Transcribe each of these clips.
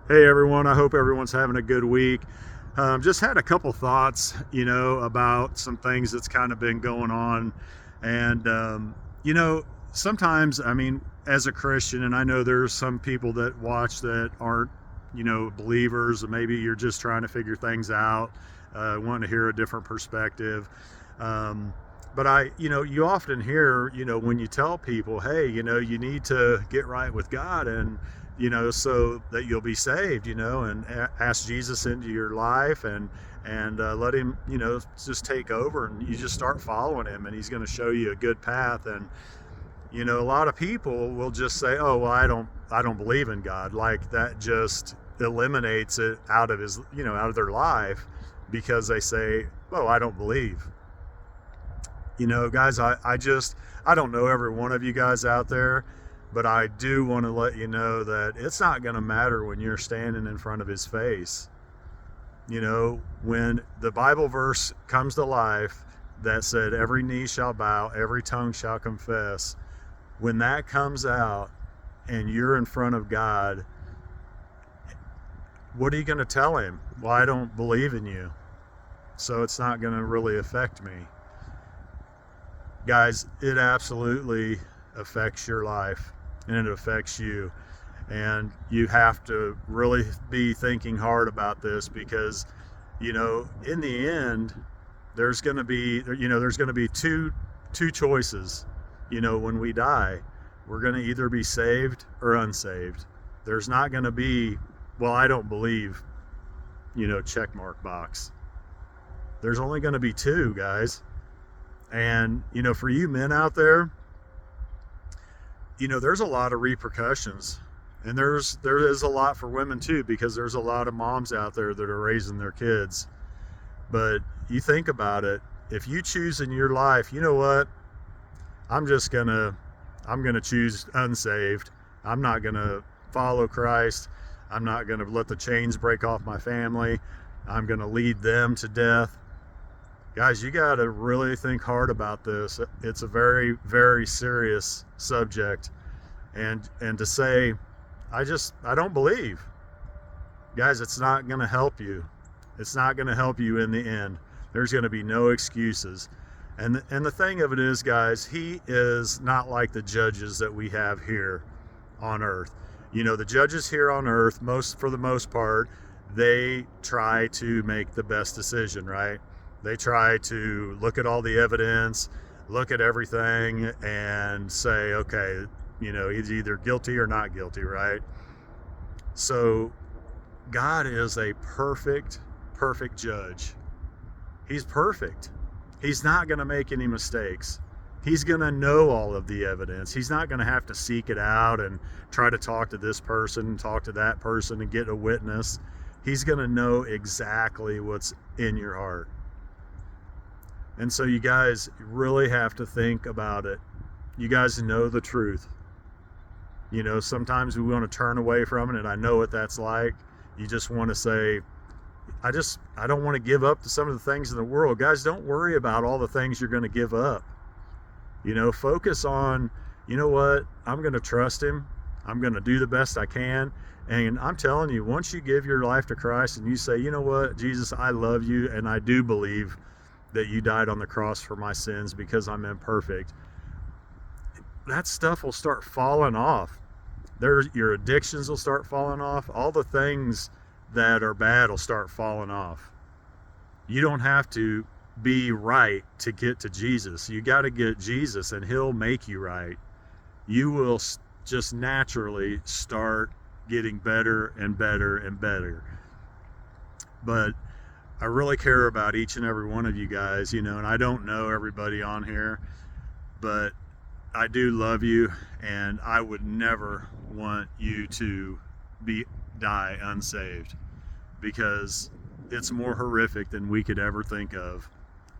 Hey everyone, I hope everyone's having a good week. Just had a couple thoughts, about some things that's kind of been going on. And, sometimes, as a Christian, and I know there's some people that watch that aren't, believers, and maybe you're just trying to figure things out, want to hear a different perspective. Um, but you often hear, when you tell people, hey, you need to get right with God and so that you'll be saved, and ask Jesus into your life and let him, just take over, and you just start following him, and he's going to show you a good path. And a lot of people will just say, "Oh, well, I don't believe in God." Like that just eliminates it out of out of their life because they say, "Oh, I don't believe." Guys, I don't know every one of you guys out there, but I do want to let you know that it's not going to matter when you're standing in front of his face. When the Bible verse comes to life that said, every knee shall bow, every tongue shall confess, when that comes out and you're in front of God, what are you going to tell him? Well, I don't believe in you, so it's not going to really affect me. Guys, it absolutely affects your life and it affects you. And you have to really be thinking hard about this because, in the end, there's going to be, two choices. When we die, we're going to either be saved or unsaved. There's not going to be, well, I don't believe, check mark box. There's only going to be two, guys. And, for you men out there, there's a lot of repercussions. And there is a lot for women too, because there's a lot of moms out there that are raising their kids. But you think about it, if you choose in your life, you know what? I'm going to choose unsaved. I'm not going to follow Christ. I'm not going to let the chains break off my family. I'm going to lead them to death. Guys, you got to really think hard about this. It's a very, very serious subject. And to say, I don't believe. Guys, it's not going to help you. It's not going to help you in the end. There's going to be no excuses. And the thing of it is, guys, he is not like the judges that we have here on earth. The judges here on earth, for the most part, they try to make the best decision, right? They try to look at all the evidence, look at everything, and say, okay, he's either guilty or not guilty, right? So God is a perfect judge. He's perfect. He's not going to make any mistakes. He's going to know all of the evidence. He's not going to have to seek it out and try to talk to this person, talk to that person, and get a witness. He's going to know exactly what's in your heart. And so you guys really have to think about it. You guys know the truth. Sometimes we want to turn away from it, and I know what that's like. You just want to say, I don't want to give up to some of the things in the world. Guys, don't worry about all the things you're going to give up. Focus on, what? I'm going to trust him. I'm going to do the best I can. And I'm telling you, once you give your life to Christ and you say, you know what, Jesus, I love you, and I do believe that you died on the cross for my sins because I'm imperfect, that stuff will start falling off. Your addictions will start falling off. All the things that are bad will start falling off. You don't have to be right to get to Jesus. You got to get Jesus and he'll make you right. You will just naturally start getting better and better and better. But I really care about each and every one of you guys, and I don't know everybody on here, but I do love you, and I would never want you to die unsaved, because it's more horrific than we could ever think of.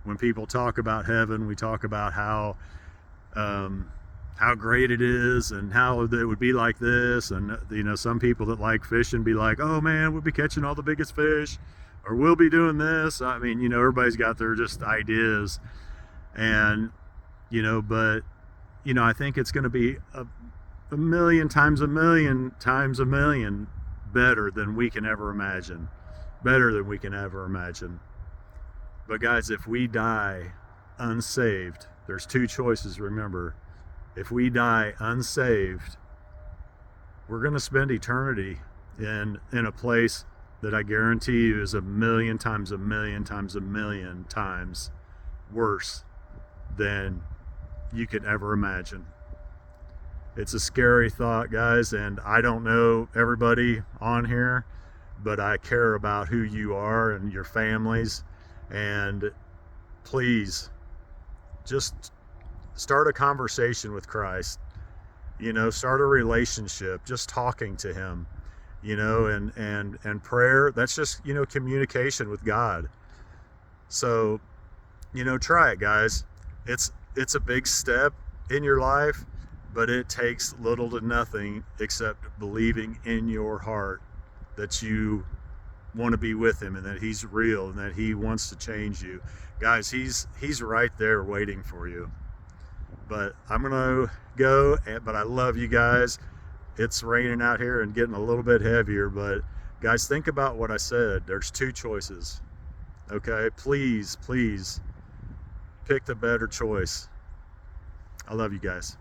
When people talk about heaven, we talk about how great it is and how it would be like this, and some people that like fishing be like, oh man, we'll be catching all the biggest fish, or we'll be doing this. Everybody's got their just ideas, and but I think it's going to be a million times a million better than we can ever imagine. Better than we can ever imagine. But guys, if we die unsaved, there's two choices, remember. If we die unsaved, we're going to spend eternity in a place that I guarantee you is a million times worse than you could ever imagine. It's a scary thought, guys, and I don't know everybody on here, but I care about who you are and your families. And please just start a conversation with Christ. Start a relationship, just talking to him, and prayer. That's just, communication with God. So, try it, guys. It's a big step in your life, but it takes little to nothing except believing in your heart that you want to be with him and that he's real and that he wants to change you. Guys, he's right there waiting for you. But I'm gonna go, but I love you guys. It's raining out here and getting a little bit heavier, but guys, think about what I said. There's two choices. Okay, please pick the better choice. I love you guys.